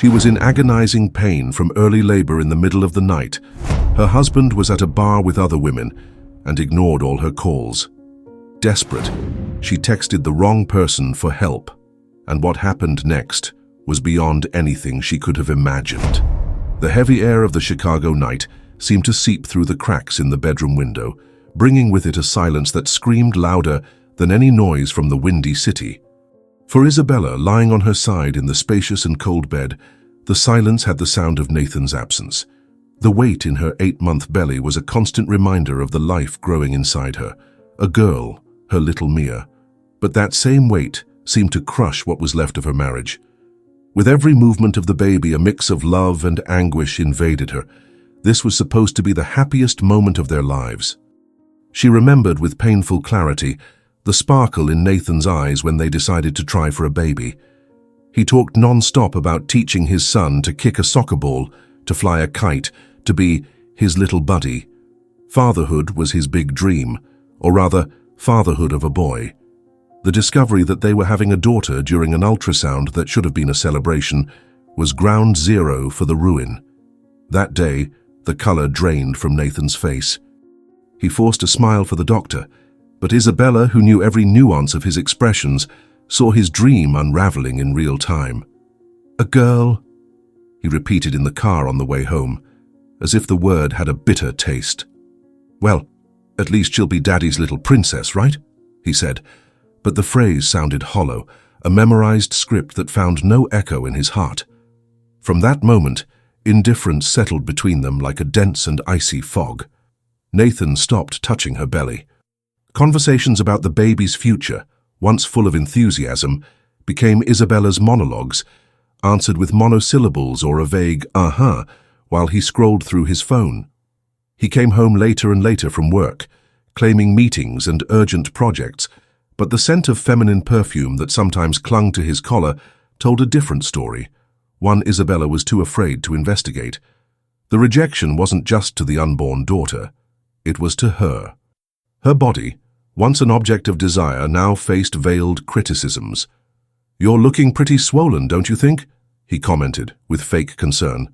She was in agonizing pain from early labor in the middle of the night. Her husband was at a bar with other women and ignored all her calls. Desperate, she texted the wrong person for help, and what happened next was beyond anything she could have imagined. The heavy air of the Chicago night seemed to seep through the cracks in the bedroom window, bringing with it a silence that screamed louder than any noise from the windy city. For Isabella, lying on her side in the spacious and cold bed, the silence had the sound of Nathan's absence. The weight in her 8-month belly was a constant reminder of the life growing inside her, a girl, her little Mia. But that same weight seemed to crush what was left of her marriage. With every movement of the baby, a mix of love and anguish invaded her. This was supposed to be the happiest moment of their lives. She remembered with painful clarity the sparkle in Nathan's eyes when they decided to try for a baby. He talked non-stop about teaching his son to kick a soccer ball, to fly a kite, to be his little buddy. Fatherhood was his big dream, or rather, fatherhood of a boy. The discovery that they were having a daughter during an ultrasound that should have been a celebration was ground zero for the ruin. That day, the color drained from Nathan's face. He forced a smile for the doctor, but Isabella, who knew every nuance of his expressions, saw his dream unraveling in real time. "A girl," he repeated in the car on the way home, as if the word had a bitter taste. "Well, at least she'll be Daddy's little princess, right?" he said, but the phrase sounded hollow, a memorized script that found no echo in his heart. From that moment, indifference settled between them like a dense and icy fog. Nathan stopped touching her belly. Conversations about the baby's future, once full of enthusiasm, became Isabella's monologues, answered with monosyllables or a vague "uh-huh" while he scrolled through his phone. He came home later and later from work, claiming meetings and urgent projects, but the scent of feminine perfume that sometimes clung to his collar told a different story, one Isabella was too afraid to investigate. The rejection wasn't just to the unborn daughter, it was to her. Her body, once an object of desire, now faced veiled criticisms. "You're looking pretty swollen, don't you think?" he commented, with fake concern.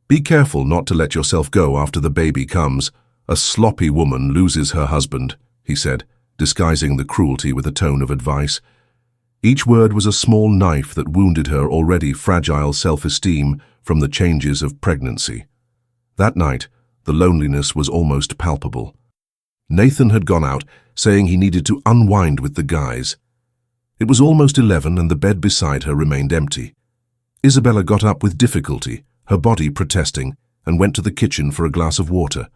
"Be careful not to let yourself go after the baby comes. A sloppy woman loses her husband," he said, disguising the cruelty with a tone of advice. Each word was a small knife that wounded her already fragile self-esteem from the changes of pregnancy. That night, the loneliness was almost palpable. Nathan had gone out, saying he needed to unwind with the guys. It was almost 11 and the bed beside her remained empty. Isabella got up with difficulty, her body protesting, and went to the kitchen for a glass of water.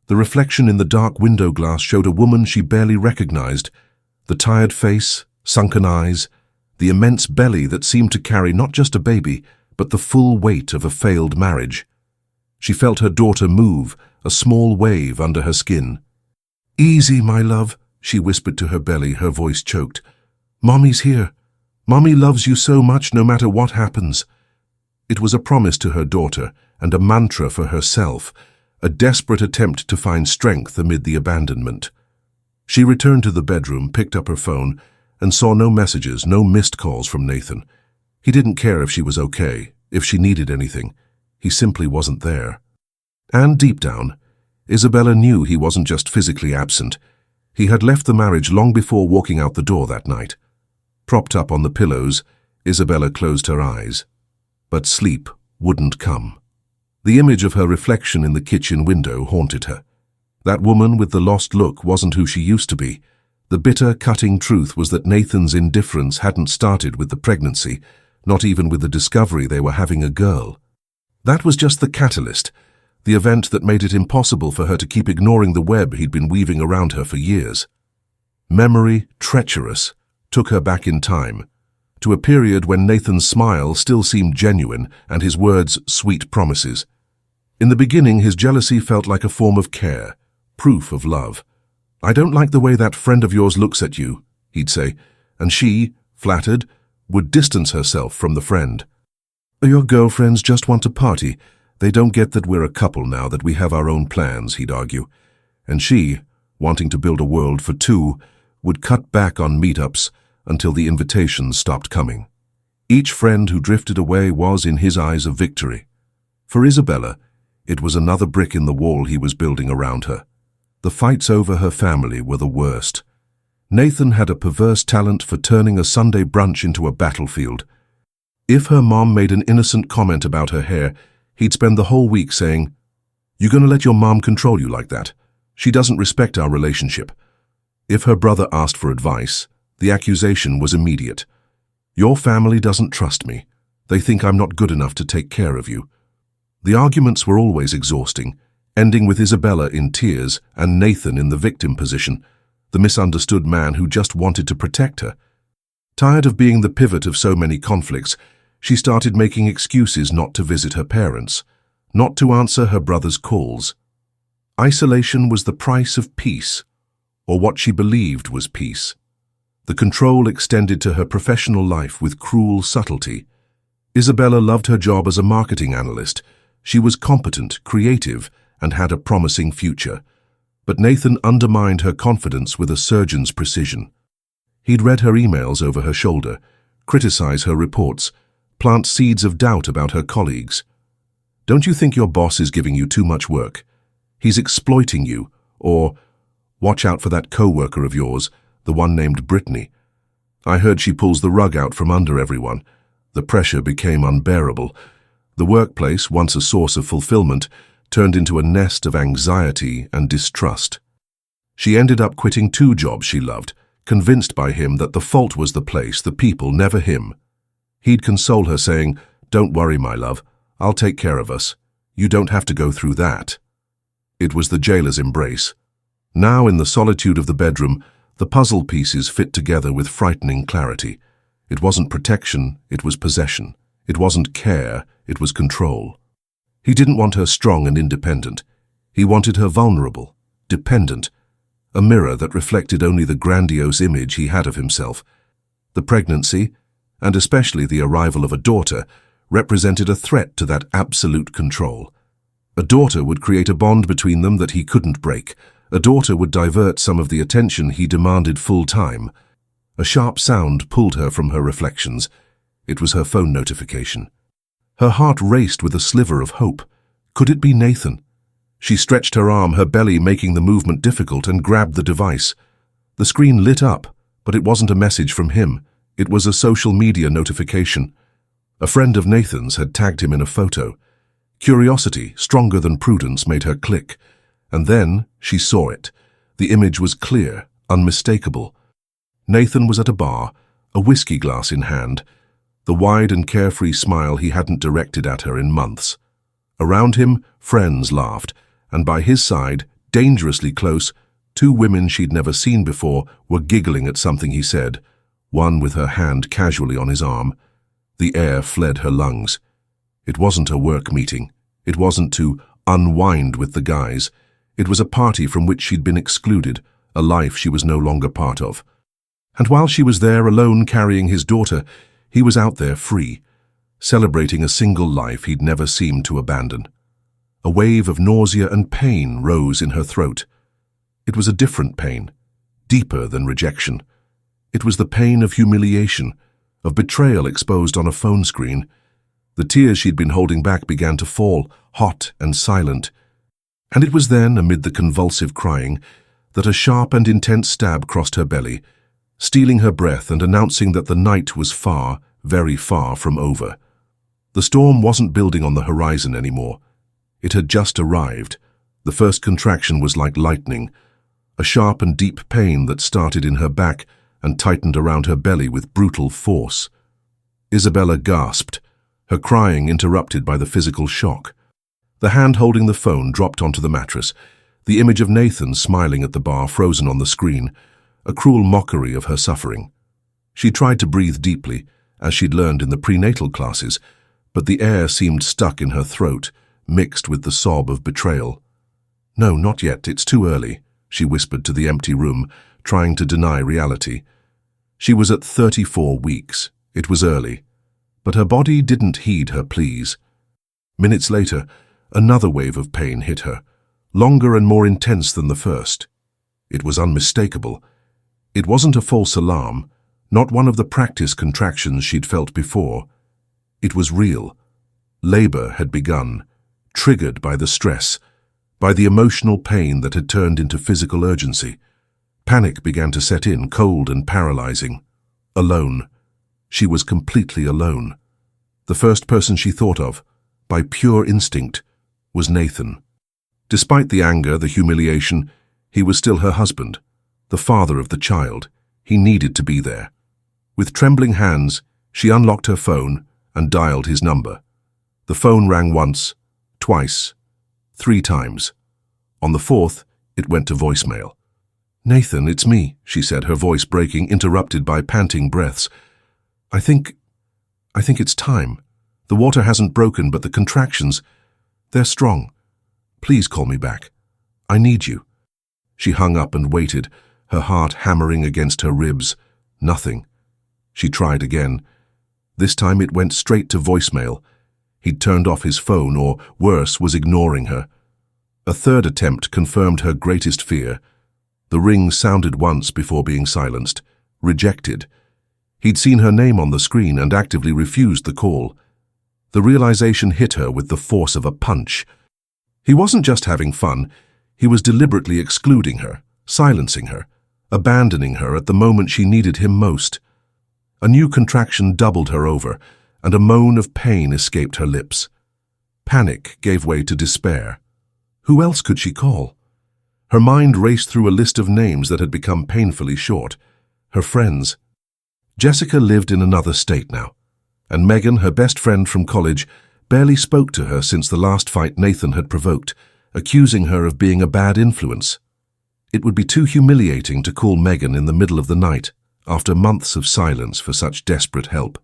The reflection in the dark window glass showed a woman she barely recognized, the tired face, sunken eyes, the immense belly that seemed to carry not just a baby, but the full weight of a failed marriage. She felt her daughter move, a small wave under her skin. "Easy, my love," she whispered to her belly, her voice choked. "Mommy's here. Mommy loves you so much no matter what happens." It was a promise to her daughter and a mantra for herself, a desperate attempt to find strength amid the abandonment. She returned to the bedroom, picked up her phone, and saw no messages, no missed calls from Nathan. He didn't care if she was okay, if she needed anything. He simply wasn't there. And deep down, Isabella knew he wasn't just physically absent. He had left the marriage long before walking out the door that night. Propped up on the pillows, Isabella closed her eyes. But sleep wouldn't come. The image of her reflection in the kitchen window haunted her. That woman with the lost look wasn't who she used to be. The bitter, cutting truth was that Nathan's indifference hadn't started with the pregnancy, not even with the discovery they were having a girl. That was just the catalyst, the event that made it impossible for her to keep ignoring the web he'd been weaving around her for years. Memory, treacherous, took her back in time, to a period when Nathan's smile still seemed genuine and his words sweet promises. In the beginning, his jealousy felt like a form of care, proof of love. "I don't like the way that friend of yours looks at you," he'd say, and she, flattered, would distance herself from the friend. "Your girlfriends just want to party. They don't get that we're a couple now, that we have our own plans," he'd argue. And she, wanting to build a world for two, would cut back on meetups until the invitations stopped coming. Each friend who drifted away was, in his eyes, a victory. For Isabella, it was another brick in the wall he was building around her. The fights over her family were the worst. Nathan had a perverse talent for turning a Sunday brunch into a battlefield. If her mom made an innocent comment about her hair, he'd spend the whole week saying, "You gonna let your mom control you like that? She doesn't respect our relationship." If her brother asked for advice, the accusation was immediate. "Your family doesn't trust me. They think I'm not good enough to take care of you." The arguments were always exhausting, ending with Isabella in tears and Nathan in the victim position, the misunderstood man who just wanted to protect her. Tired of being the pivot of so many conflicts, she started making excuses not to visit her parents, not to answer her brother's calls. Isolation was the price of peace, or what she believed was peace. The control extended to her professional life with cruel subtlety. Isabella loved her job as a marketing analyst. She was competent, creative, and had a promising future. But Nathan undermined her confidence with a surgeon's precision. He'd read her emails over her shoulder, criticize her reports, plant seeds of doubt about her colleagues. "Don't you think your boss is giving you too much work? He's exploiting you," or "Watch out for that co-worker of yours, the one named Brittany. I heard she pulls the rug out from under everyone." The pressure became unbearable. The workplace, once a source of fulfillment, turned into a nest of anxiety and distrust. She ended up quitting 2 jobs she loved, convinced by him that the fault was the place, the people, never him. He'd console her saying, "Don't worry, my love, I'll take care of us. You don't have to go through that." It was the jailer's embrace. Now, in the solitude of the bedroom, the puzzle pieces fit together with frightening clarity. It wasn't protection, it was possession. It wasn't care, it was control. He didn't want her strong and independent. He wanted her vulnerable, dependent, a mirror that reflected only the grandiose image he had of himself. The pregnancy, and especially the arrival of a daughter, represented a threat to that absolute control. A daughter would create a bond between them that he couldn't break. A daughter would divert some of the attention he demanded full-time. A sharp sound pulled her from her reflections. It was her phone notification. Her heart raced with a sliver of hope. Could it be Nathan? She stretched her arm, her belly making the movement difficult, and grabbed the device. The screen lit up, but it wasn't a message from him. It was a social media notification. A friend of Nathan's had tagged him in a photo. Curiosity, stronger than prudence, made her click. And then she saw it. The image was clear, unmistakable. Nathan was at a bar, a whiskey glass in hand, the wide and carefree smile he hadn't directed at her in months. Around him, friends laughed, and by his side, dangerously close, 2 women she'd never seen before were giggling at something he said, one with her hand casually on his arm. The air fled her lungs. It wasn't a work meeting. It wasn't to unwind with the guys. It was a party from which she'd been excluded, a life she was no longer part of. And while she was there alone carrying his daughter, he was out there free, celebrating a single life he'd never seemed to abandon. A wave of nausea and pain rose in her throat. It was a different pain, deeper than rejection. It was the pain of humiliation, of betrayal exposed on a phone screen. The tears she'd been holding back began to fall, hot and silent. And it was then, amid the convulsive crying, that a sharp and intense stab crossed her belly, stealing her breath and announcing that the night was far, very far from over. The storm wasn't building on the horizon anymore. It had just arrived. The first contraction was like lightning, a sharp and deep pain that started in her back and tightened around her belly with brutal force. Isabella gasped, her crying interrupted by the physical shock. The hand holding the phone dropped onto the mattress, the image of Nathan smiling at the bar frozen on the screen, a cruel mockery of her suffering. She tried to breathe deeply, as she'd learned in the prenatal classes, but the air seemed stuck in her throat, mixed with the sob of betrayal. "No, not yet, it's too early," she whispered to the empty room, trying to deny reality. She was at 34 weeks. It was early. But her body didn't heed her pleas. Minutes later, another wave of pain hit her, longer and more intense than the first. It was unmistakable. It wasn't a false alarm. Not one of the practice contractions she'd felt before. It was real. Labor had begun, triggered by the stress, by the emotional pain that had turned into physical urgency. Panic began to set in, cold and paralyzing. Alone. She was completely alone. The first person she thought of, by pure instinct, was Nathan. Despite the anger, the humiliation, he was still her husband, the father of the child. He needed to be there. With trembling hands, she unlocked her phone and dialed his number. The phone rang once, twice, 3 times. On the 4th, it went to voicemail. "Nathan, it's me," she said, her voice breaking, interrupted by panting breaths. I think it's time. The water hasn't broken, but the contractions, they're strong. Please call me back. I need you." She hung up and waited, her heart hammering against her ribs. Nothing. She tried again. This time it went straight to voicemail. He'd turned off his phone, or worse, was ignoring her. A third attempt confirmed her greatest fear. The ring sounded once before being silenced. Rejected. He'd seen her name on the screen and actively refused the call. The realization hit her with the force of a punch. He wasn't just having fun, he was deliberately excluding her, silencing her, abandoning her at the moment she needed him most. A new contraction doubled her over, and a moan of pain escaped her lips. Panic gave way to despair. Who else could she call? Her mind raced through a list of names that had become painfully short. Her friends. Jessica lived in another state now, and Megan, her best friend from college, barely spoke to her since the last fight Nathan had provoked, accusing her of being a bad influence. It would be too humiliating to call Megan in the middle of the night, after months of silence for such desperate help.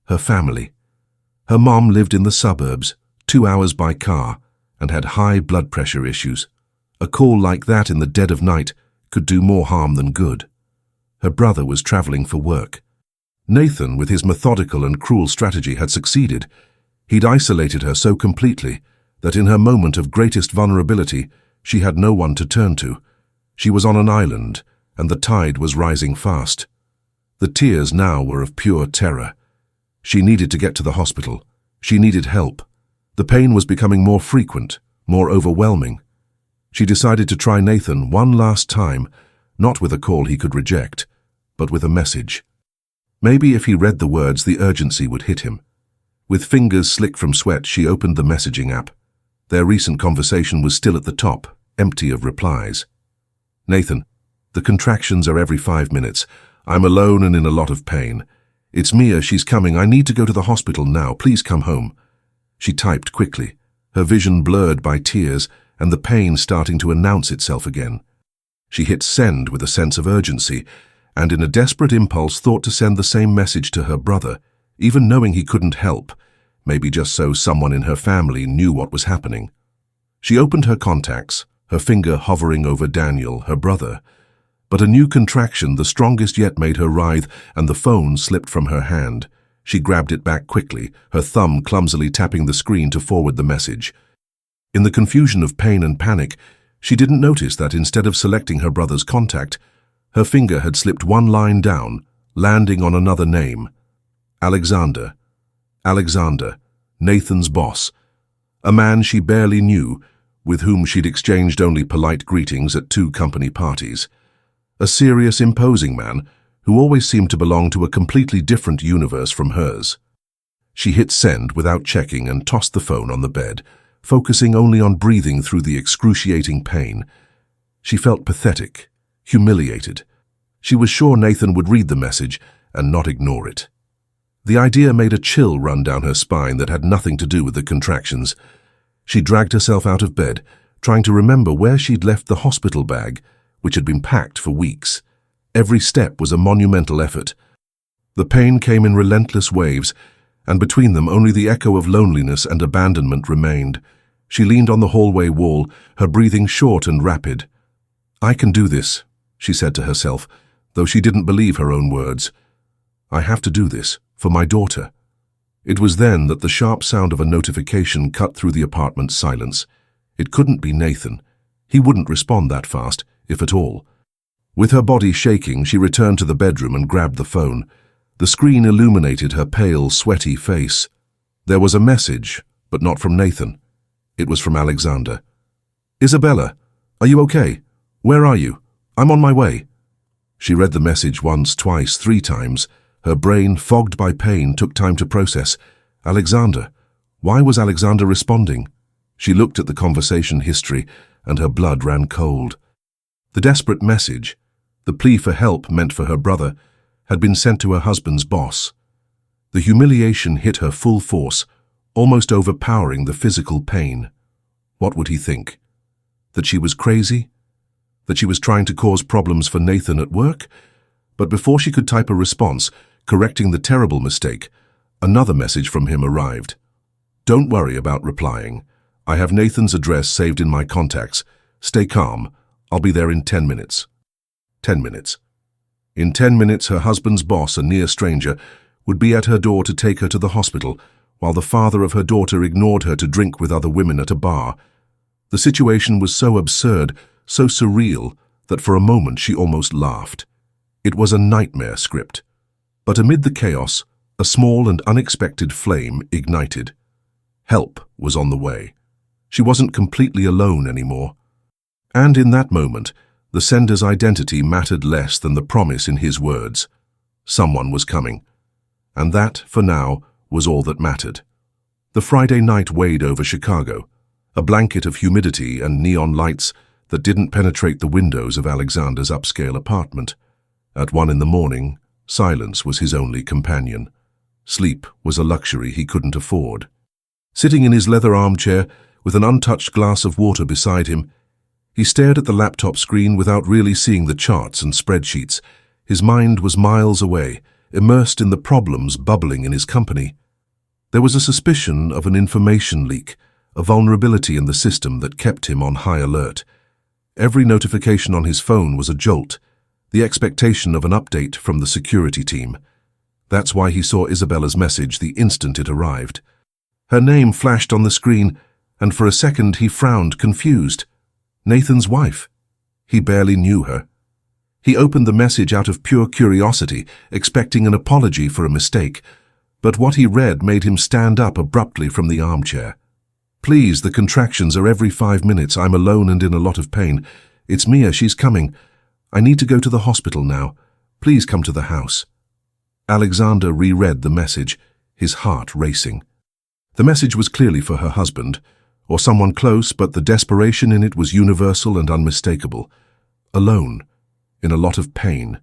Her family. Her mom lived in the suburbs, 2 hours by car, and had high blood pressure issues. A call like that in the dead of night could do more harm than good. Her brother was traveling for work. Nathan, with his methodical and cruel strategy, had succeeded. He'd isolated her so completely that in her moment of greatest vulnerability, she had no one to turn to. She was on an island, and the tide was rising fast. The tears now were of pure terror. She needed to get to the hospital. She needed help. The pain was becoming more frequent, more overwhelming. She decided to try Nathan one last time, not with a call he could reject, but with a message. Maybe if he read the words, the urgency would hit him. With fingers slick from sweat, she opened the messaging app. Their recent conversation was still at the top, empty of replies. "Nathan, the contractions are every 5 minutes. I'm alone and in a lot of pain. It's Mia, she's coming. I need to go to the hospital now. Please come home." She typed quickly, her vision blurred by tears and the pain starting to announce itself again. She hit send with a sense of urgency, and in a desperate impulse thought to send the same message to her brother, even knowing he couldn't help, maybe just so someone in her family knew what was happening. She opened her contacts, her finger hovering over Daniel, her brother. But a new contraction, the strongest yet, made her writhe, and the phone slipped from her hand. She grabbed it back quickly, her thumb clumsily tapping the screen to forward the message. In the confusion of pain and panic, she didn't notice that instead of selecting her brother's contact, her finger had slipped one line down, landing on another name. Alexander. Alexander, Nathan's boss. A man she barely knew, with whom she'd exchanged only polite greetings at 2 company parties. A serious, imposing man who always seemed to belong to a completely different universe from hers. She hit send without checking and tossed the phone on the bed, focusing only on breathing through the excruciating pain. She felt pathetic, humiliated. She was sure Nathan would read the message and not ignore it. The idea made a chill run down her spine that had nothing to do with the contractions. She dragged herself out of bed, trying to remember where she'd left the hospital bag, which had been packed for weeks. Every step was a monumental effort. The pain came in relentless waves, and between them only the echo of loneliness and abandonment remained. She leaned on the hallway wall, her breathing short and rapid. "I can do this," she said to herself, though she didn't believe her own words. "I have to do this, for my daughter." It was then that the sharp sound of a notification cut through the apartment's silence. It couldn't be Nathan. He wouldn't respond that fast, if at all. With her body shaking, she returned to the bedroom and grabbed the phone. The screen illuminated her pale, sweaty face. There was a message, but not from Nathan. It was from Alexander. "Isabella, are you okay? Where are you? I'm on my way." She read the message once, twice, 3 times. Her brain, fogged by pain, took time to process. Alexander. Why was Alexander responding? She looked at the conversation history, and her blood ran cold. The desperate message, the plea for help meant for her brother, had been sent to her husband's boss. The humiliation hit her full force, almost overpowering the physical pain. What would he think? That she was crazy? That she was trying to cause problems for Nathan at work? But before she could type a response, correcting the terrible mistake, another message from him arrived. "Don't worry about replying. I have Nathan's address saved in my contacts. Stay calm. I'll be there in 10 minutes. 10 minutes. In 10 minutes, her husband's boss, a near stranger, would be at her door to take her to the hospital, while the father of her daughter ignored her to drink with other women at a bar. The situation was so absurd, so surreal, that for a moment she almost laughed. It was a nightmare script. But amid the chaos, a small and unexpected flame ignited. Help was on the way. She wasn't completely alone anymore. And in that moment, the sender's identity mattered less than the promise in his words. Someone was coming. And that, for now, was all that mattered. The Friday night weighed over Chicago, a blanket of humidity and neon lights that didn't penetrate the windows of Alexander's upscale apartment. At 1 in the morning, silence was his only companion. Sleep was a luxury he couldn't afford. Sitting in his leather armchair, with an untouched glass of water beside him, he stared at the laptop screen without really seeing the charts and spreadsheets. His mind was miles away, immersed in the problems bubbling in his company. There was a suspicion of an information leak, a vulnerability in the system that kept him on high alert. Every notification on his phone was a jolt, the expectation of an update from the security team. That's why he saw Isabella's message the instant it arrived. Her name flashed on the screen, and for a second he frowned, confused. Nathan's wife. He barely knew her. He opened the message out of pure curiosity, expecting an apology for a mistake, but what he read made him stand up abruptly from the armchair. "Please, the contractions are every 5 minutes. I'm alone and in a lot of pain. It's Mia, she's coming. I need to go to the hospital now. Please come to the house." Alexander reread the message, his heart racing. The message was clearly for her husband, or someone close, but the desperation in it was universal and unmistakable. Alone, in a lot of pain.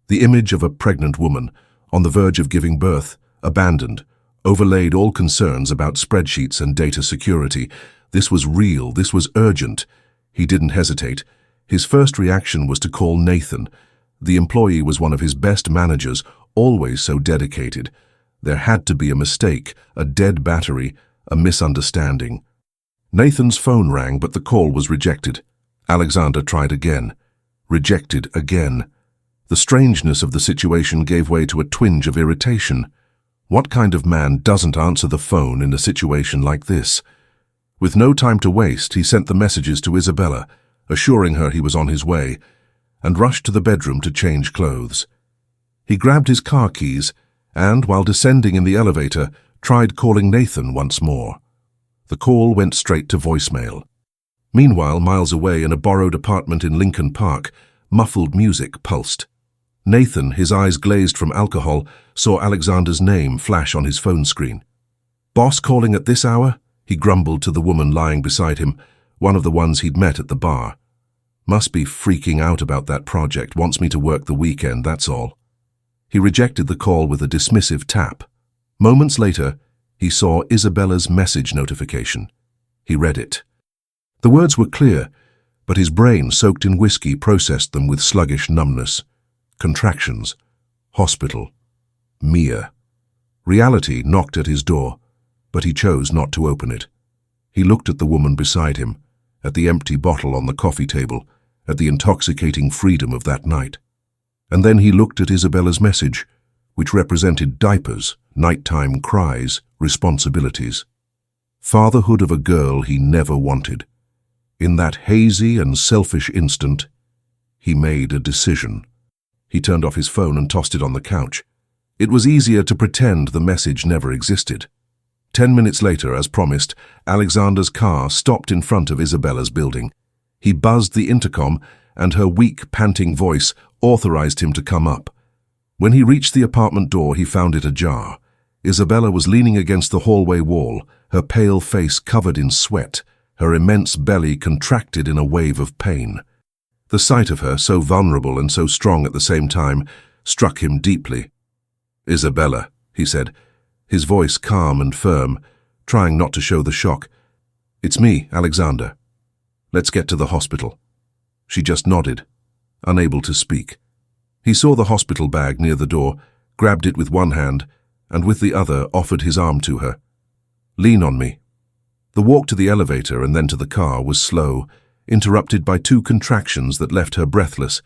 The image of a pregnant woman, on the verge of giving birth, abandoned, overlaid all concerns about spreadsheets and data security. This was real, this was urgent. He didn't hesitate. His first reaction was to call Nathan. The employee was one of his best managers, always so dedicated. There had to be a mistake, a dead battery, a misunderstanding. Nathan's phone rang, but the call was rejected. Alexander tried again. Rejected again. The strangeness of the situation gave way to a twinge of irritation. What kind of man doesn't answer the phone in a situation like this? With no time to waste, he sent the messages to Isabella, assuring her he was on his way, and rushed to the bedroom to change clothes. He grabbed his car keys and, while descending in the elevator, tried calling Nathan once more. The call went straight to voicemail. Meanwhile, miles away in a borrowed apartment in Lincoln Park, muffled music pulsed. Nathan, his eyes glazed from alcohol, saw Alexander's name flash on his phone screen. "Boss calling at this hour?" he grumbled to the woman lying beside him, one of the ones he'd met at the bar. "Must be freaking out about that project, wants me to work the weekend, that's all." He rejected the call with a dismissive tap. Moments later, he saw Isabella's message notification. He read it. The words were clear, but his brain, soaked in whiskey, processed them with sluggish numbness. Contractions. Hospital. Mia. Reality knocked at his door, but he chose not to open it. He looked at the woman beside him, at the empty bottle on the coffee table, at the intoxicating freedom of that night. And then he looked at Isabella's message, which represented diapers, nighttime cries, responsibilities. Fatherhood of a girl he never wanted. In that hazy and selfish instant, He made a decision. He turned off his phone and tossed it on the couch. It was easier to pretend the message never existed. 10 minutes later, as promised, Alexander's car stopped in front of Isabella's building. He buzzed the intercom, and her weak, panting voice authorized him to come up. When he reached the apartment door, he found it ajar. Isabella was leaning against the hallway wall, her pale face covered in sweat, her immense belly contracted in a wave of pain. The sight of her, so vulnerable and so strong at the same time, struck him deeply. "Isabella," he said, his voice calm and firm, trying not to show the shock. "It's me, Alexander. Let's get to the hospital." She just nodded, unable to speak. He saw the hospital bag near the door, grabbed it with one hand, and with the other offered his arm to her. "Lean on me." The walk to the elevator and then to the car was slow, interrupted by 2 contractions that left her breathless.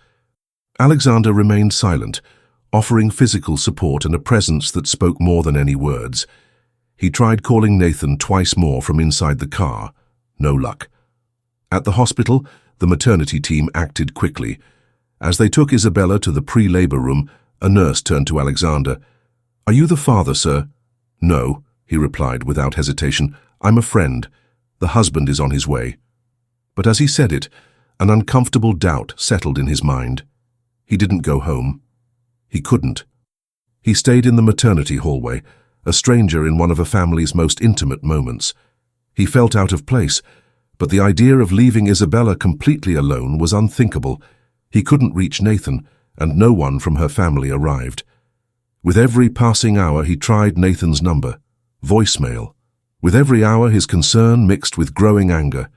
Alexander remained silent, offering physical support and a presence that spoke more than any words. He tried calling Nathan twice more from inside the car. No luck. At the hospital, the maternity team acted quickly. As they took Isabella to the pre-labor room, a nurse turned to Alexander. "Are you the father, sir?" "No," he replied without hesitation. "I'm a friend. The husband is on his way." But as he said it, an uncomfortable doubt settled in his mind. He didn't go home. He couldn't. He stayed in the maternity hallway, a stranger in one of a family's most intimate moments. He felt out of place, but the idea of leaving Isabella completely alone was unthinkable. He couldn't reach Nathan, and no one from her family arrived. With every passing hour, he tried Nathan's number. Voicemail. With every hour, his concern mixed with growing anger.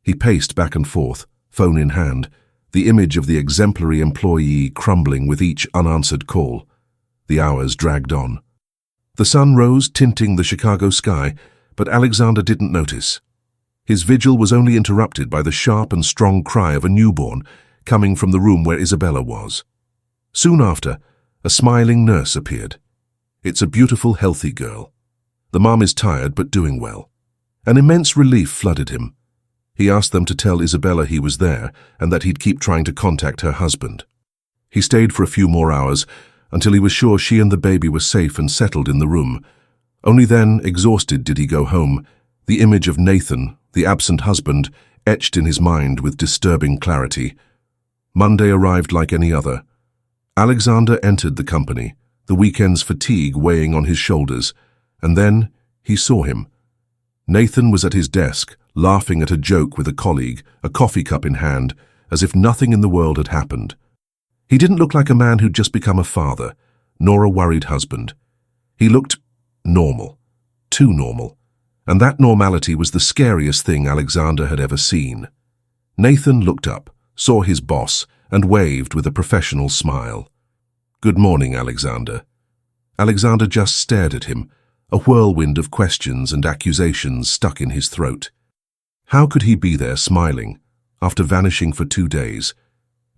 He paced back and forth, phone in hand, the image of the exemplary employee crumbling with each unanswered call. The hours dragged on. The sun rose, tinting the Chicago sky, but Alexander didn't notice. His vigil was only interrupted by the sharp and strong cry of a newborn coming from the room where Isabella was. Soon after, a smiling nurse appeared. "It's a beautiful, healthy girl. The mom is tired but doing well." An immense relief flooded him. He asked them to tell Isabella he was there and that he'd keep trying to contact her husband. He stayed for a few more hours until he was sure she and the baby were safe and settled in the room. Only then, exhausted, did he go home, the image of Nathan, the absent husband, etched in his mind with disturbing clarity. Monday arrived like any other. Alexander entered the company, the weekend's fatigue weighing on his shoulders, and then he saw him. Nathan was at his desk, laughing at a joke with a colleague, a coffee cup in hand, as if nothing in the world had happened. He didn't look like a man who'd just become a father, nor a worried husband. He looked normal, too normal, and that normality was the scariest thing Alexander had ever seen. Nathan looked up, saw his boss, and waved with a professional smile. "Good morning, Alexander." Alexander just stared at him, a whirlwind of questions and accusations stuck in his throat. How could he be there smiling, after vanishing for 2 days?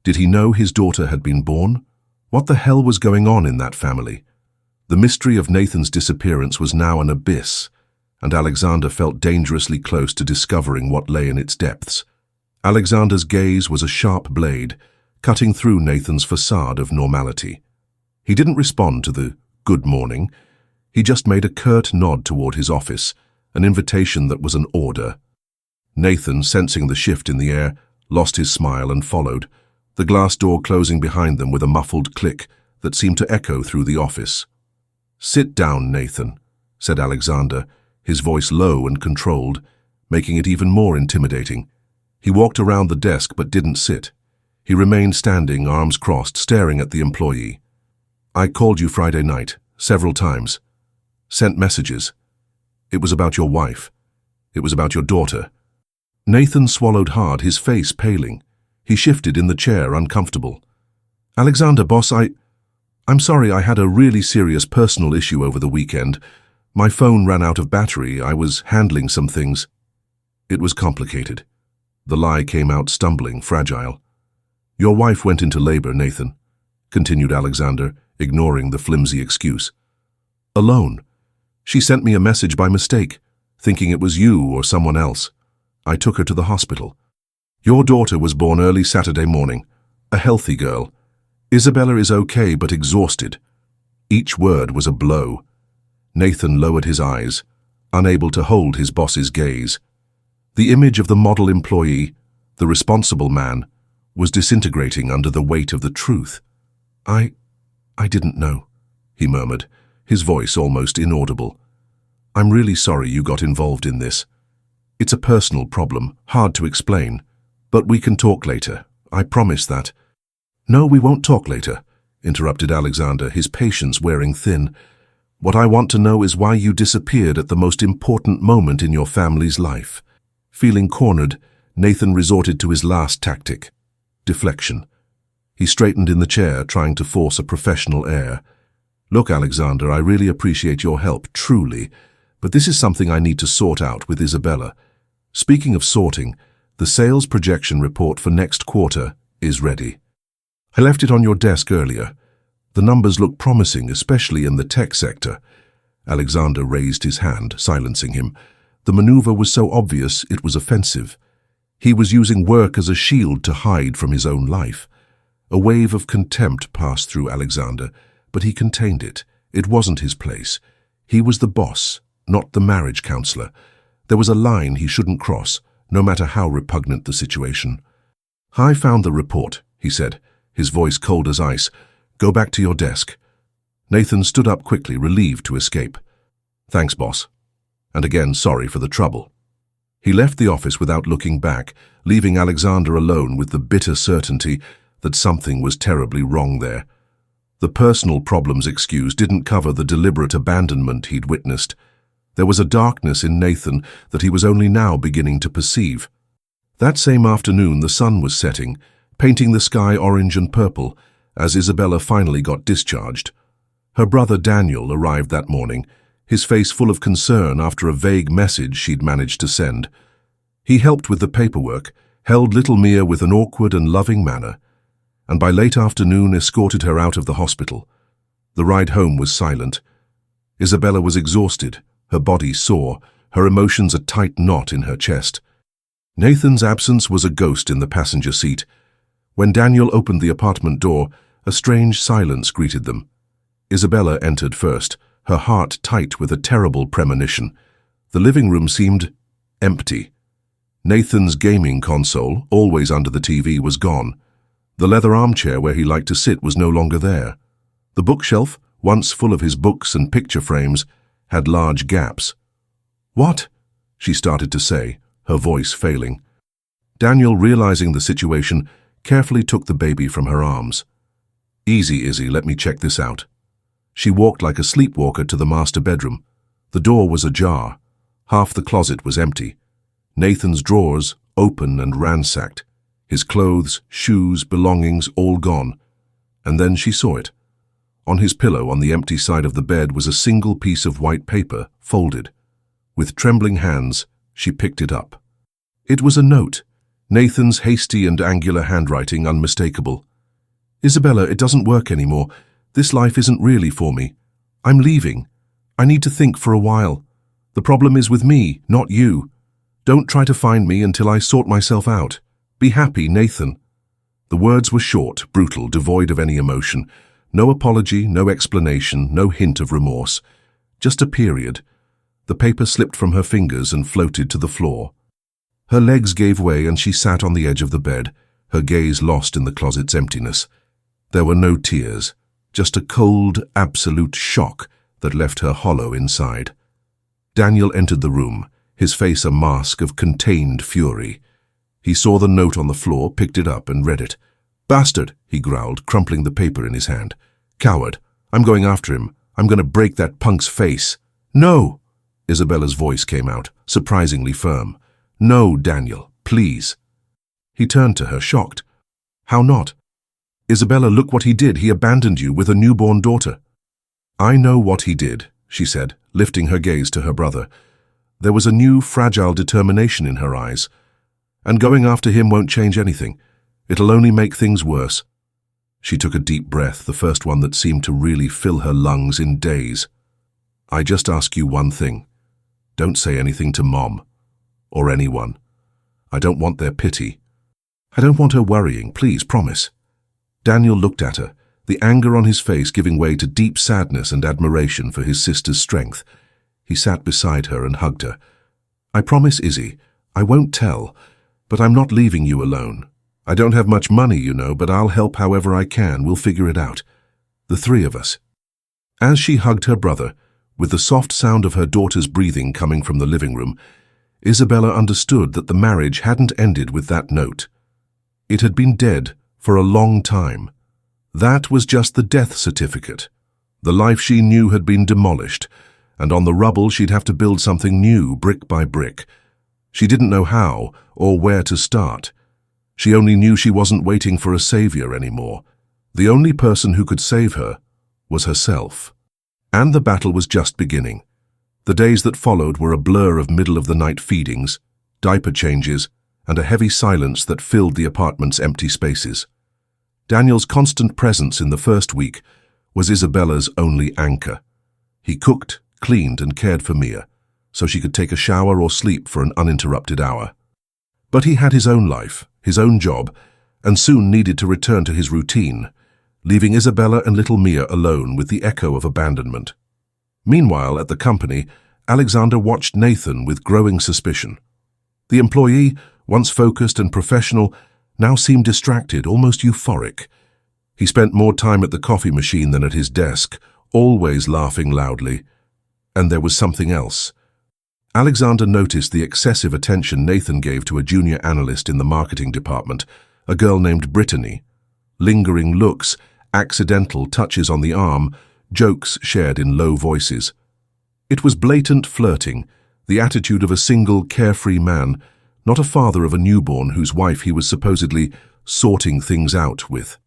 Did he know his daughter had been born? What the hell was going on in that family? The mystery of Nathan's disappearance was now an abyss, and Alexander felt dangerously close to discovering what lay in its depths. Alexander's gaze was a sharp blade, cutting through Nathan's facade of normality. He didn't respond to the "good morning." He just made a curt nod toward his office, an invitation that was an order. Nathan, sensing the shift in the air, lost his smile and followed, the glass door closing behind them with a muffled click that seemed to echo through the office. "Sit down, Nathan," said Alexander, his voice low and controlled, making it even more intimidating. He walked around the desk but didn't sit. He remained standing, arms crossed, staring at the employee. "I called you Friday night, several times. Sent messages. It was about your wife. It was about your daughter." Nathan swallowed hard, his face paling. He shifted in the chair, uncomfortable. "Alexander, boss, I'm sorry, I had a really serious personal issue over the weekend. My phone ran out of battery. I was handling some things." It was complicated. The lie came out stumbling, fragile. "Your wife went into labor, Nathan," continued Alexander, ignoring the flimsy excuse. "Alone. She sent me a message by mistake, thinking it was you or someone else. I took her to the hospital. Your daughter was born early Saturday morning. A healthy girl. Isabella is okay but exhausted. Each word was a blow. Nathan lowered his eyes, unable to hold his boss's gaze. The image of the model employee, the responsible man, was disintegrating under the weight of the truth. I didn't know, he murmured, his voice almost inaudible. I'm really sorry you got involved in this. It's a personal problem, hard to explain, but we can talk later. I promise that. No, we won't talk later, interrupted Alexander, his patience wearing thin. What I want to know is why you disappeared at the most important moment in your family's life. Feeling cornered, Nathan resorted to his last tactic, deflection. He straightened in the chair, trying to force a professional air. Look, Alexander, I really appreciate your help, truly, but this is something I need to sort out with Isabella. Speaking of sorting, the sales projection report for next quarter is ready. I left it on your desk earlier. The numbers look promising, especially in the tech sector. Alexander raised his hand, silencing him. The maneuver was so obvious it was offensive. He was using work as a shield to hide from his own life. A wave of contempt passed through Alexander, but he contained it. It wasn't his place. He was the boss, not the marriage counselor. There was a line he shouldn't cross, no matter how repugnant the situation. I found the report, he said, his voice cold as ice. Go back to your desk. Nathan stood up quickly, relieved to escape. Thanks, boss. And again, sorry for the trouble. He left the office without looking back, leaving Alexander alone with the bitter certainty that something was terribly wrong there. The personal problems excuse didn't cover the deliberate abandonment he'd witnessed. There was a darkness in Nathan that he was only now beginning to perceive. That same afternoon the sun was setting, painting the sky orange and purple, as Isabella finally got discharged. Her brother Daniel arrived that morning, his face full of concern after a vague message she'd managed to send. He helped with the paperwork, held little Mia with an awkward and loving manner, and by late afternoon escorted her out of the hospital. The ride home was silent. Isabella was exhausted, her body sore, her emotions a tight knot in her chest. Nathan's absence was a ghost in the passenger seat. When Daniel opened the apartment door, a strange silence greeted them. Isabella entered first, her heart tight with a terrible premonition. The living room seemed empty. Nathan's gaming console, always under the TV, was gone. The leather armchair where he liked to sit was no longer there. The bookshelf, once full of his books and picture frames, had large gaps. What? She started to say, her voice failing. Daniel, realizing the situation, carefully took the baby from her arms. Easy, Izzy, let me check this out. She walked like a sleepwalker to the master bedroom. The door was ajar. Half the closet was empty. Nathan's drawers open and ransacked. His clothes, shoes, belongings all gone. And then she saw it. On his pillow on the empty side of the bed was a single piece of white paper, folded. With trembling hands, she picked it up. It was a note, Nathan's hasty and angular handwriting unmistakable. Isabella, it doesn't work anymore. This life isn't really for me. I'm leaving. I need to think for a while. The problem is with me, not you. Don't try to find me until I sort myself out. Be happy, Nathan. The words were short, brutal, devoid of any emotion. No apology, no explanation, no hint of remorse. Just a period. The paper slipped from her fingers and floated to the floor. Her legs gave way and she sat on the edge of the bed, her gaze lost in the closet's emptiness. There were no tears, just a cold, absolute shock that left her hollow inside. Daniel entered the room, his face a mask of contained fury. He saw the note on the floor, picked it up and read it. Bastard, he growled, crumpling the paper in his hand. Coward, I'm going after him. I'm going to break that punk's face. No! Isabella's voice came out, surprisingly firm. No, Daniel, please. He turned to her, shocked. How not? Isabella, look what he did. He abandoned you with a newborn daughter. I know what he did, she said, lifting her gaze to her brother. There was a new, fragile determination in her eyes. And going after him won't change anything. It'll only make things worse. She took a deep breath, the first one that seemed to really fill her lungs in days. I just ask you one thing. Don't say anything to Mom. Or anyone. I don't want their pity. I don't want her worrying, please, promise. Daniel looked at her, the anger on his face giving way to deep sadness and admiration for his sister's strength. He sat beside her and hugged her. "I promise, Izzy, I won't tell, but I'm not leaving you alone. I don't have much money, you know, but I'll help however I can. We'll figure it out. The three of us." As she hugged her brother, with the soft sound of her daughter's breathing coming from the living room, Isabella understood that the marriage hadn't ended with that note. It had been dead for a long time. That was just the death certificate. The life she knew had been demolished, and on the rubble she'd have to build something new, brick by brick. She didn't know how or where to start. She only knew she wasn't waiting for a savior anymore. The only person who could save her was herself. And the battle was just beginning. The days that followed were a blur of middle-of-the-night feedings, diaper changes, and a heavy silence that filled the apartment's empty spaces. Daniel's constant presence in the first week was Isabella's only anchor. He cooked, cleaned, and cared for Mia, so she could take a shower or sleep for an uninterrupted hour. But he had his own life, his own job, and soon needed to return to his routine, leaving Isabella and little Mia alone with the echo of abandonment. Meanwhile, at the company, Alexander watched Nathan with growing suspicion. The employee, once focused and professional, now seemed distracted, almost euphoric. He spent more time at the coffee machine than at his desk, always laughing loudly. And there was something else. Alexander noticed the excessive attention Nathan gave to a junior analyst in the marketing department, a girl named Brittany. Lingering looks, accidental touches on the arm, jokes shared in low voices. It was blatant flirting, the attitude of a single, carefree man, not a father of a newborn whose wife he was supposedly sorting things out with.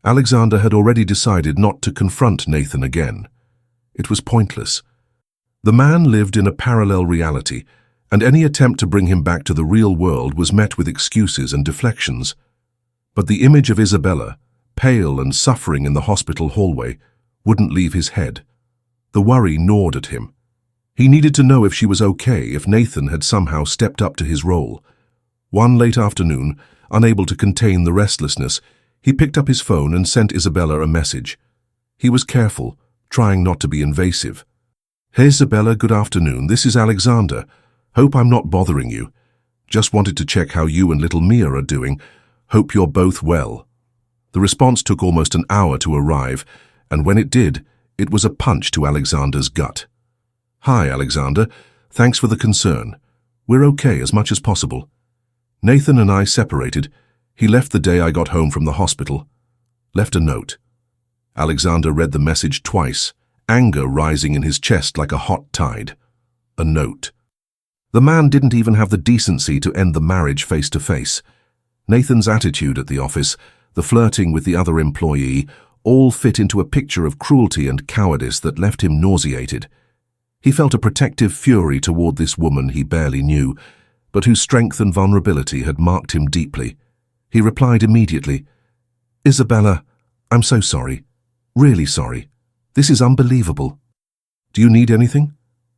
Alexander had already decided not to confront Nathan again. It was pointless. The man lived in a parallel reality, and any attempt to bring him back to the real world was met with excuses and deflections. But the image of Isabella, pale and suffering in the hospital hallway, wouldn't leave his head. The worry gnawed at him. He needed to know if she was okay, if Nathan had somehow stepped up to his role. One late afternoon, unable to contain the restlessness, he picked up his phone and sent Isabella a message. He was careful, trying not to be invasive. "Hey Isabella, good afternoon. This is Alexander. Hope I'm not bothering you. Just wanted to check how you and little Mia are doing. Hope you're both well." The response took almost an hour to arrive, and when it did, it was a punch to Alexander's gut. "Hi, Alexander. Thanks for the concern. We're okay as much as possible. Nathan and I separated. He left the day I got home from the hospital. Left a note." Alexander read the message twice, anger rising in his chest like a hot tide. A note. The man didn't even have the decency to end the marriage face-to-face. Nathan's attitude at the office, the flirting with the other employee, all fit into a picture of cruelty and cowardice that left him nauseated. He felt a protective fury toward this woman he barely knew, but whose strength and vulnerability had marked him deeply. He replied immediately, "Isabella, I'm so sorry. Really sorry. This is unbelievable. Do you need anything?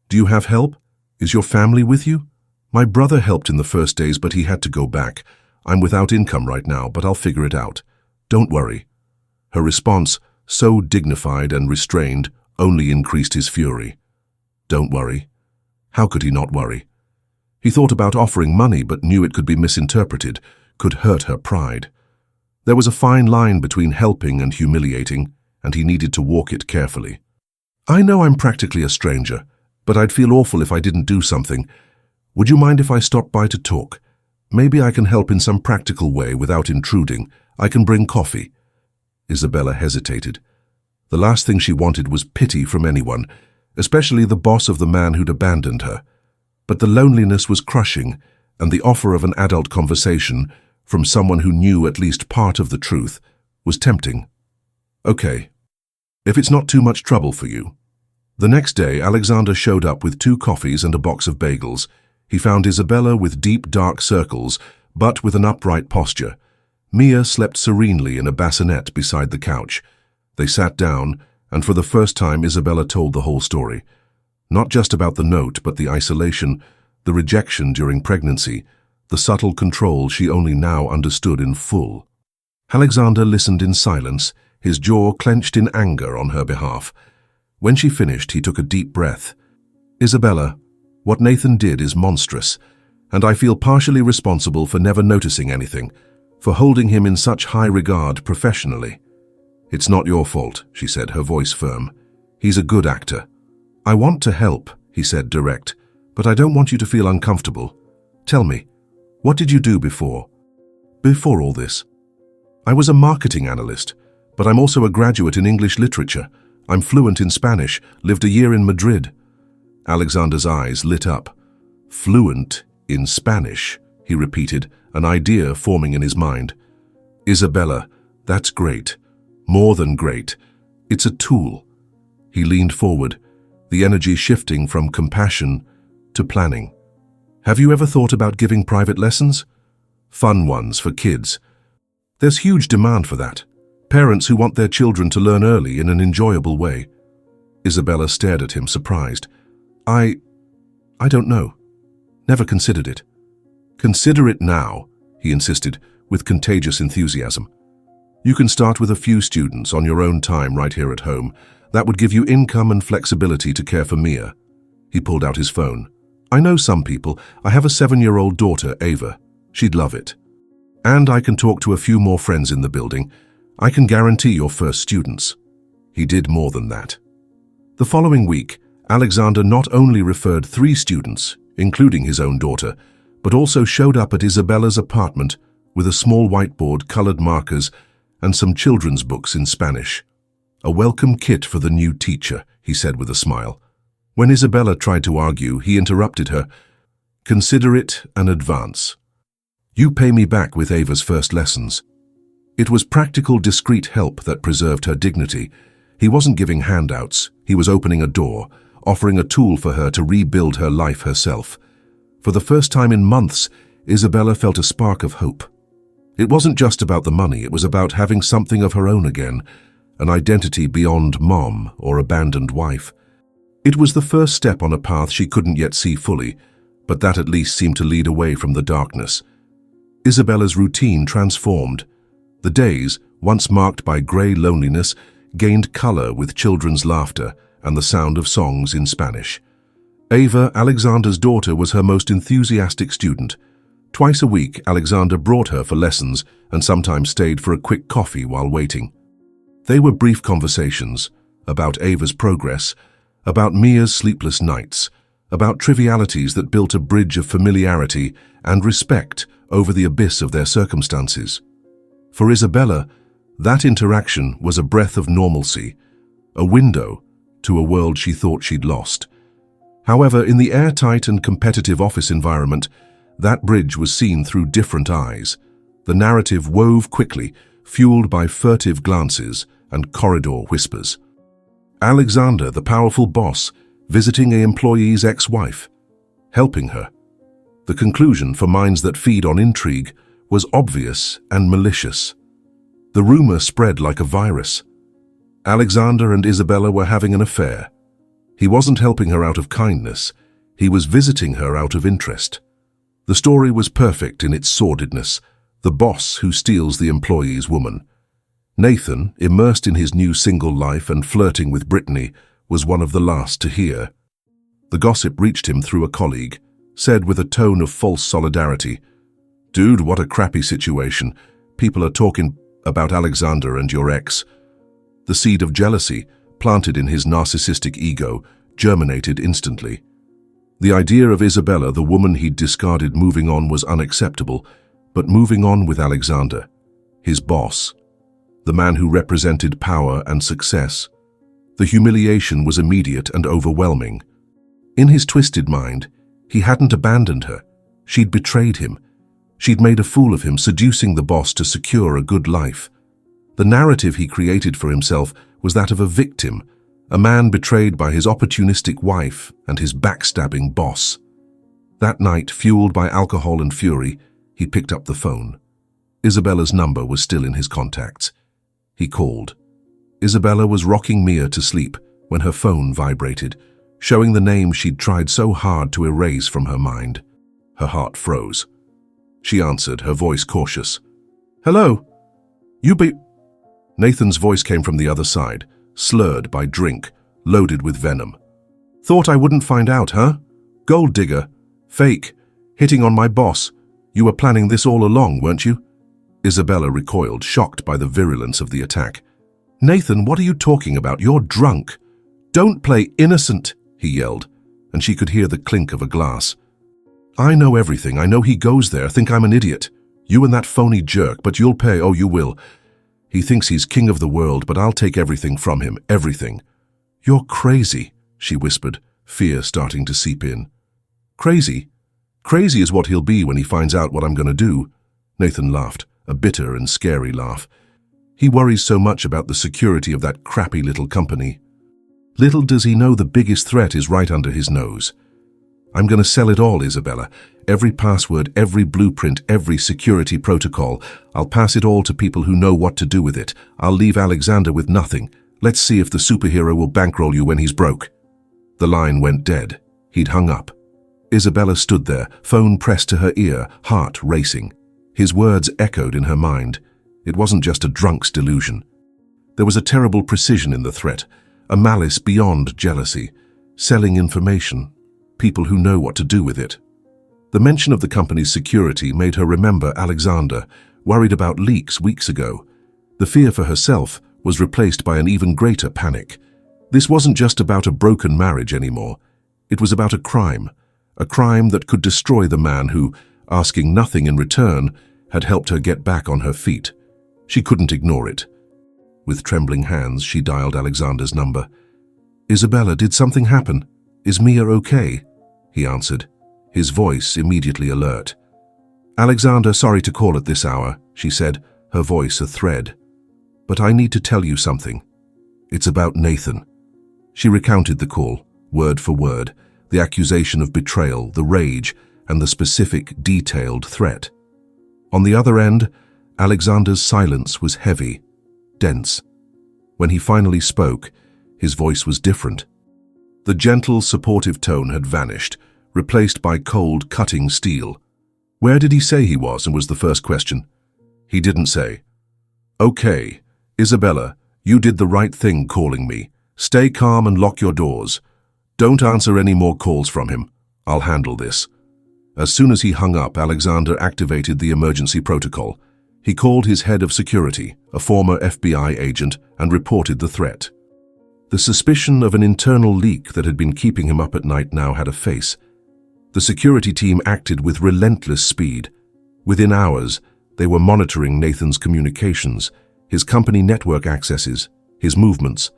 Do you have help? Is your family with you? My brother helped in the first days, but he had to go back. I'm without income right now, but I'll figure it out. Don't worry." Her response, so dignified and restrained, only increased his fury. Don't worry. How could he not worry? He thought about offering money, but knew it could be misinterpreted, could hurt her pride. There was a fine line between helping and humiliating, and he needed to walk it carefully. "I know I'm practically a stranger, but I'd feel awful if I didn't do something. Would you mind if I stopped by to talk? Maybe I can help in some practical way without intruding. I can bring coffee." Isabella hesitated. The last thing she wanted was pity from anyone, especially the boss of the man who'd abandoned her. But the loneliness was crushing, and the offer of an adult conversation, from someone who knew at least part of the truth, was tempting. "Okay, if it's not too much trouble for you." The next day, Alexander showed up with 2 coffees and a box of bagels. He found Isabella with deep, dark circles, but with an upright posture. Mia slept serenely in a bassinet beside the couch. They sat down, and for the first time Isabella told the whole story. Not just about the note, but the isolation, the rejection during pregnancy, the subtle control she only now understood in full. Alexander listened in silence, his jaw clenched in anger on her behalf. When she finished, he took a deep breath. "Isabella, what Nathan did is monstrous, and I feel partially responsible for never noticing anything, for holding him in such high regard professionally." "It's not your fault," she said, her voice firm. "He's a good actor." "I want to help," he said, direct, "but I don't want you to feel uncomfortable. Tell me, what did you do before all this?" "I was a marketing analyst, but I'm also a graduate in English literature. I'm fluent in Spanish, lived a year in Madrid." Alexander's eyes lit up. "Fluent in Spanish," he repeated, an idea forming in his mind. "Isabella, that's great. More than great. It's a tool." He leaned forward, the energy shifting from compassion to planning. "Have you ever thought about giving private lessons? Fun ones for kids. There's huge demand for that. Parents who want their children to learn early in an enjoyable way." Isabella stared at him, surprised. I don't know. Never considered it." "Consider it now," he insisted, with contagious enthusiasm. "You can start with a few students on your own time right here at home. That would give you income and flexibility to care for Mia." He pulled out his phone. "I know some people. I have a 7-year-old daughter, Ava. She'd love it. And I can talk to a few more friends in the building. I can guarantee your first students." He did more than that. The following week, Alexander not only referred 3 students, including his own daughter, but also showed up at Isabella's apartment with a small whiteboard, colored markers, and some children's books in Spanish. "A welcome kit for the new teacher," he said with a smile. When Isabella tried to argue, he interrupted her. "Consider it an advance. You pay me back with Ava's first lessons." It was practical, discreet help that preserved her dignity. He wasn't giving handouts. He was opening a door, offering a tool for her to rebuild her life herself. For the first time in months, Isabella felt a spark of hope. It wasn't just about the money, it was about having something of her own again, an identity beyond mom or abandoned wife. It was the first step on a path she couldn't yet see fully, but that at least seemed to lead away from the darkness. Isabella's routine transformed. The days, once marked by grey loneliness, gained color with children's laughter and the sound of songs in Spanish. Ava, Alexander's daughter, was her most enthusiastic student. Twice a week, Alexander brought her for lessons and sometimes stayed for a quick coffee while waiting. They were brief conversations about Ava's progress, about Mia's sleepless nights, about trivialities that built a bridge of familiarity and respect over the abyss of their circumstances. For Isabella, that interaction was a breath of normalcy, a window to a world she thought she'd lost. However, in the airtight and competitive office environment, that bridge was seen through different eyes. The narrative wove quickly, fueled by furtive glances and corridor whispers. Alexander, the powerful boss, visiting an employee's ex-wife, helping her. The conclusion, for minds that feed on intrigue, was obvious and malicious. The rumor spread like a virus. Alexander and Isabella were having an affair. He wasn't helping her out of kindness, he was visiting her out of interest. The story was perfect in its sordidness, the boss who steals the employee's woman. Nathan, immersed in his new single life and flirting with Brittany, was one of the last to hear. The gossip reached him through a colleague, said with a tone of false solidarity, "Dude, what a crappy situation. People are talking about Alexander and your ex." The seed of jealousy, planted in his narcissistic ego, germinated instantly. The idea of Isabella, the woman he'd discarded, moving on was unacceptable, but moving on with Alexander, his boss, the man who represented power and success. The humiliation was immediate and overwhelming. In his twisted mind, he hadn't abandoned her. She'd betrayed him. She'd made a fool of him, seducing the boss to secure a good life. The narrative he created for himself was that of a victim, a man betrayed by his opportunistic wife and his backstabbing boss. That night, fueled by alcohol and fury, he picked up the phone. Isabella's number was still in his contacts. He called. Isabella was rocking Mia to sleep when her phone vibrated, showing the name she'd tried so hard to erase from her mind. Her heart froze. She answered, her voice cautious. "Hello?" You be... Nathan's voice came from the other side, slurred by drink, loaded with venom. Thought I wouldn't find out, huh? Gold digger. Fake. Hitting on my boss. You were planning this all along, weren't you? Isabella recoiled, shocked by the virulence of the attack. Nathan, what are you talking about? You're drunk. Don't play innocent, he yelled, and she could hear the clink of a glass. I know everything. I know he goes there. Think I'm an idiot. You and that phony jerk, but you'll pay. Oh, you will. He thinks he's king of the world, but I'll take everything from him. Everything. You're crazy, she whispered, fear starting to seep in. Crazy? Crazy is what he'll be when he finds out what I'm going to do. Nathan laughed, a bitter and scary laugh. He worries so much about the security of that crappy little company. Little does he know the biggest threat is right under his nose. I'm going to sell it all, Isabella. Every password, every blueprint, every security protocol. I'll pass it all to people who know what to do with it. I'll leave Alexander with nothing. Let's see if the superhero will bankroll you when he's broke. The line went dead. He'd hung up. Isabella stood there, phone pressed to her ear, heart racing. His words echoed in her mind. It wasn't just a drunk's delusion. There was a terrible precision in the threat, a malice beyond jealousy, selling information, people who know what to do with it. The mention of the company's security made her remember Alexander, worried about leaks weeks ago. The fear for herself was replaced by an even greater panic. This wasn't just about a broken marriage anymore. It was about a crime that could destroy the man who, asking nothing in return, had helped her get back on her feet. She couldn't ignore it. With trembling hands, she dialed Alexander's number. Isabella, did something happen? Is Mia okay? He answered, his voice immediately alert. Alexander, sorry to call at this hour, she said, her voice a thread. But I need to tell you something. It's about Nathan. She recounted the call, word for word, the accusation of betrayal, the rage, and the specific, detailed threat. On the other end, Alexander's silence was heavy, dense. When he finally spoke, his voice was different. The gentle, supportive tone had vanished, replaced by cold, cutting steel. Where did he say he was, and was the first question. He didn't say. Okay, Isabella, you did the right thing calling me. Stay calm and lock your doors. Don't answer any more calls from him. I'll handle this. As soon as he hung up, Alexander activated the emergency protocol. He called his head of security, a former FBI agent, and reported the threat. The suspicion of an internal leak that had been keeping him up at night now had a face. The security team acted with relentless speed. Within hours, they were monitoring Nathan's communications, his company network accesses, his movements.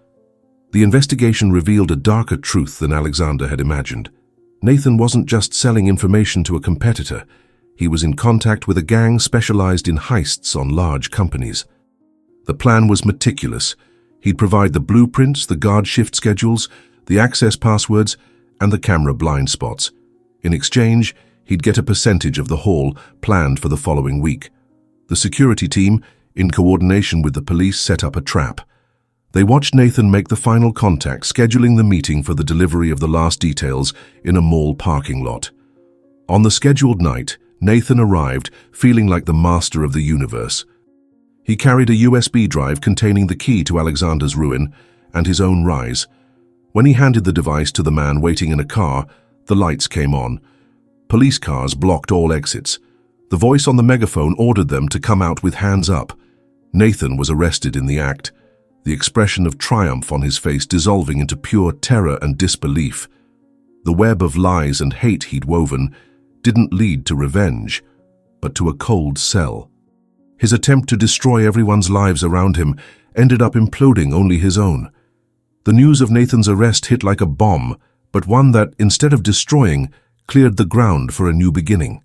The investigation revealed a darker truth than Alexander had imagined. Nathan wasn't just selling information to a competitor. He was in contact with a gang specialized in heists on large companies. The plan was meticulous. He'd provide the blueprints, the guard shift schedules, the access passwords, and the camera blind spots. In exchange, he'd get a percentage of the haul planned for the following week. The security team, in coordination with the police, set up a trap. They watched Nathan make the final contact, scheduling the meeting for the delivery of the last details in a mall parking lot. On the scheduled night, Nathan arrived, feeling like the master of the universe. He carried a USB drive containing the key to Alexander's ruin and his own rise. When he handed the device to the man waiting in a car, the lights came on. Police cars blocked all exits. The voice on the megaphone ordered them to come out with hands up. Nathan was arrested in the act, the expression of triumph on his face dissolving into pure terror and disbelief. The web of lies and hate he'd woven didn't lead to revenge, but to a cold cell. His attempt to destroy everyone's lives around him ended up imploding only his own. The news of Nathan's arrest hit like a bomb, but one that, instead of destroying, cleared the ground for a new beginning.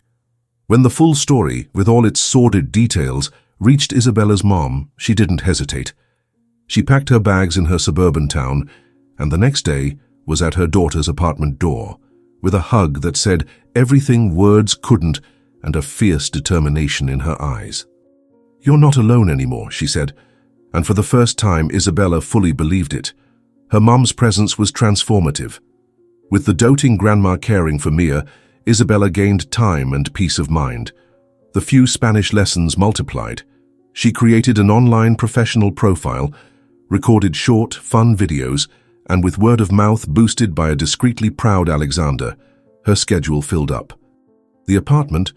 When the full story, with all its sordid details, reached Isabella's mom, she didn't hesitate. She packed her bags in her suburban town, and the next day was at her daughter's apartment door, with a hug that said everything words couldn't and a fierce determination in her eyes. You're not alone anymore, she said, and for the first time Isabella fully believed it. Her mum's presence was transformative. With the doting grandma caring for Mia, Isabella gained time and peace of mind. The few Spanish lessons multiplied. She created an online professional profile, recorded short, fun videos, and with word of mouth boosted by a discreetly proud Alexander, her schedule filled up. The apartment,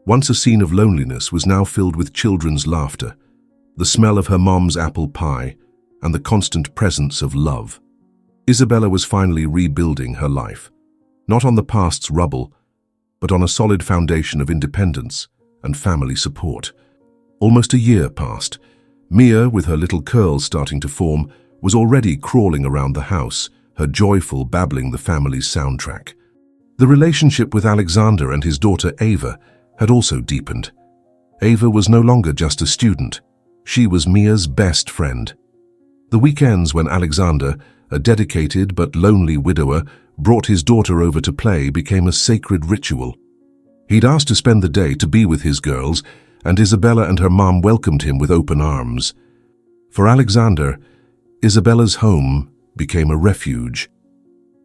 once a scene of loneliness, was now filled with children's laughter, the smell of her mom's apple pie, and the constant presence of love. Isabella was finally rebuilding her life, not on the past's rubble, but on a solid foundation of independence and family support. Almost a year passed. Mia, with her little curls starting to form, was already crawling around the house, her joyful babbling the family's soundtrack. The relationship with Alexander and his daughter Ava had also deepened. Ava was no longer just a student. She was Mia's best friend. The weekends when Alexander, a dedicated but lonely widower, brought his daughter over to play became a sacred ritual. He'd asked to spend the day to be with his girls, and Isabella and her mom welcomed him with open arms. For Alexander, Isabella's home became a refuge.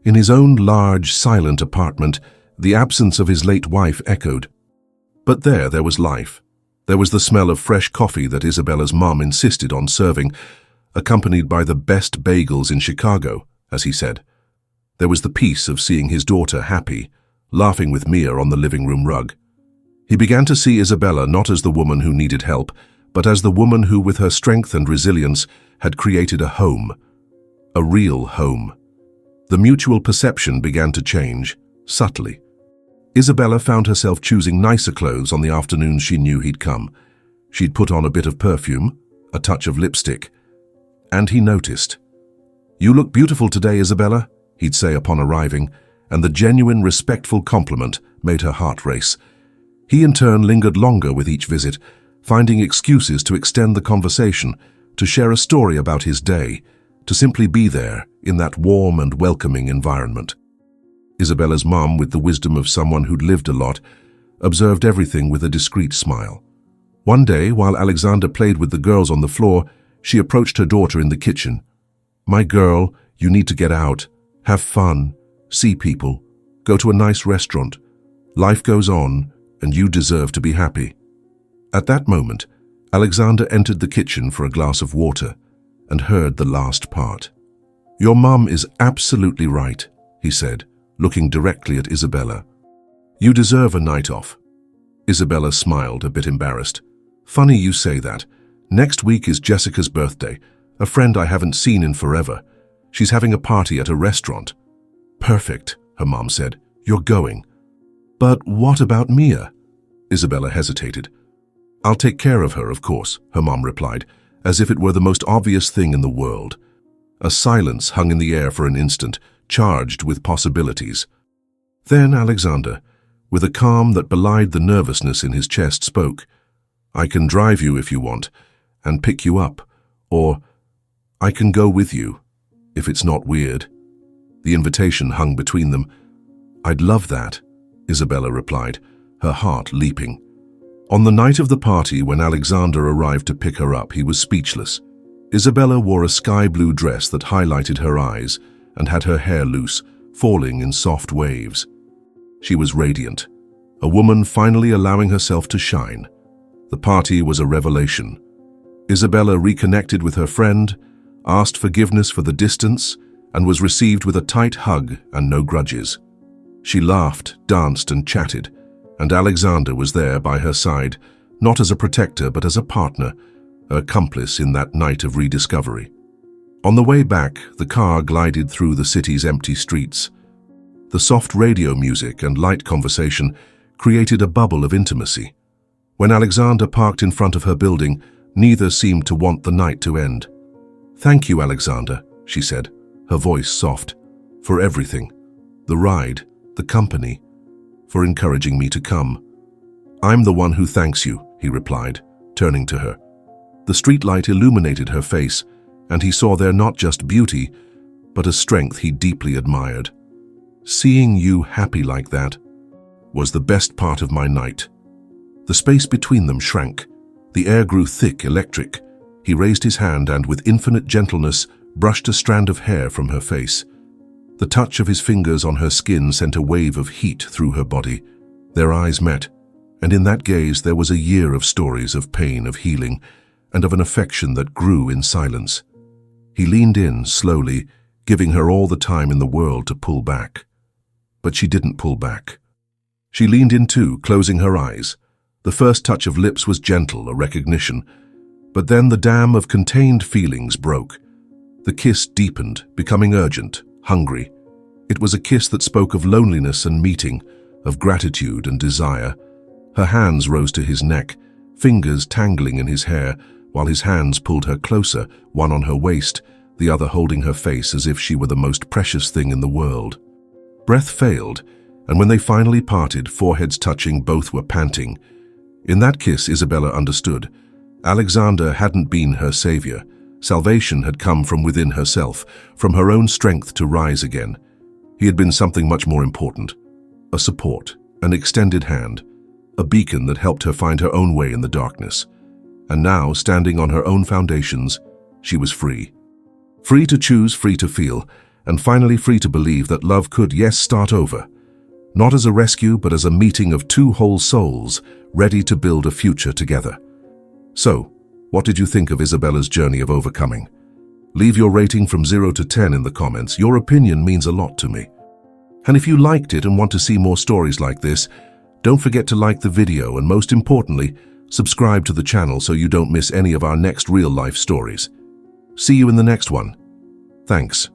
In his own large, silent apartment, the absence of his late wife echoed. But there was life. There was the smell of fresh coffee that Isabella's mom insisted on serving, accompanied by the best bagels in Chicago, as he said. There was the peace of seeing his daughter happy, laughing with Mia on the living room rug. He began to see Isabella not as the woman who needed help, but as the woman who, with her strength and resilience, had created a home. A real home. The mutual perception began to change, subtly. Isabella found herself choosing nicer clothes on the afternoons she knew he'd come. She'd put on a bit of perfume, a touch of lipstick, and he noticed. "You look beautiful today, Isabella," he'd say upon arriving, and the genuine, respectful compliment made her heart race. He in turn lingered longer with each visit, finding excuses to extend the conversation, to share a story about his day, to simply be there in that warm and welcoming environment. Isabella's mom, with the wisdom of someone who'd lived a lot, observed everything with a discreet smile. One day, while Alexander played with the girls on the floor, she approached her daughter in the kitchen. "My girl, you need to get out, have fun, see people, go to a nice restaurant. Life goes on, and you deserve to be happy." At that moment, Alexander entered the kitchen for a glass of water and heard the last part. "Your mum is absolutely right," he said, looking directly at Isabella. "You deserve a night off." Isabella smiled, a bit embarrassed. "Funny you say that. Next week is Jessica's birthday, a friend I haven't seen in forever. She's having a party at a restaurant." "Perfect," her mom said. "You're going." "But what about Mia?" Isabella hesitated. "I'll take care of her, of course," her mom replied, as if it were the most obvious thing in the world. A silence hung in the air for an instant, charged with possibilities. Then Alexander, with a calm that belied the nervousness in his chest, spoke. "I can drive you if you want, and pick you up, or I can go with you, if it's not weird." The invitation hung between them. "I'd love that," Isabella replied, her heart leaping. On the night of the party, when Alexander arrived to pick her up, he was speechless. Isabella wore a sky-blue dress that highlighted her eyes and had her hair loose, falling in soft waves. She was radiant, a woman finally allowing herself to shine. The party was a revelation. Isabella reconnected with her friend, asked forgiveness for the distance, and was received with a tight hug and no grudges. She laughed, danced, and chatted, and Alexander was there by her side, not as a protector but as a partner, an accomplice in that night of rediscovery. On the way back, the car glided through the city's empty streets. The soft radio music and light conversation created a bubble of intimacy. When Alexander parked in front of her building, neither seemed to want the night to end. "Thank you, Alexander," she said, her voice soft, "for everything. The ride, the company, for encouraging me to come." "I'm the one who thanks you," he replied, turning to her. The streetlight illuminated her face, and he saw there not just beauty, but a strength he deeply admired. "Seeing you happy like that was the best part of my night." The space between them shrank. The air grew thick, electric. He raised his hand and, with infinite gentleness, brushed a strand of hair from her face. The touch of his fingers on her skin sent a wave of heat through her body. Their eyes met, and in that gaze there was a year of stories of pain, of healing, and of an affection that grew in silence. He leaned in, slowly, giving her all the time in the world to pull back. But she didn't pull back. She leaned in too, closing her eyes. The first touch of lips was gentle, a recognition. But then the dam of contained feelings broke. The kiss deepened, becoming urgent, hungry. It was a kiss that spoke of loneliness and meeting, of gratitude and desire. Her hands rose to his neck, fingers tangling in his hair, while his hands pulled her closer, one on her waist, the other holding her face as if she were the most precious thing in the world. Breath failed, and when they finally parted, foreheads touching, both were panting. In that kiss, Isabella understood. Alexander hadn't been her savior. Salvation had come from within herself, from her own strength to rise again. He had been something much more important. A support, an extended hand, a beacon that helped her find her own way in the darkness. And now, standing on her own foundations, she was free. Free to choose, free to feel, and finally free to believe that love could, yes, start over. Not as a rescue, but as a meeting of two whole souls, ready to build a future together. So, what did you think of Isabella's journey of overcoming? Leave your rating from 0 to 10 in the comments. Your opinion means a lot to me. And if you liked it and want to see more stories like this, don't forget to like the video and, most importantly, subscribe to the channel so you don't miss any of our next real-life stories. See you in the next one. Thanks.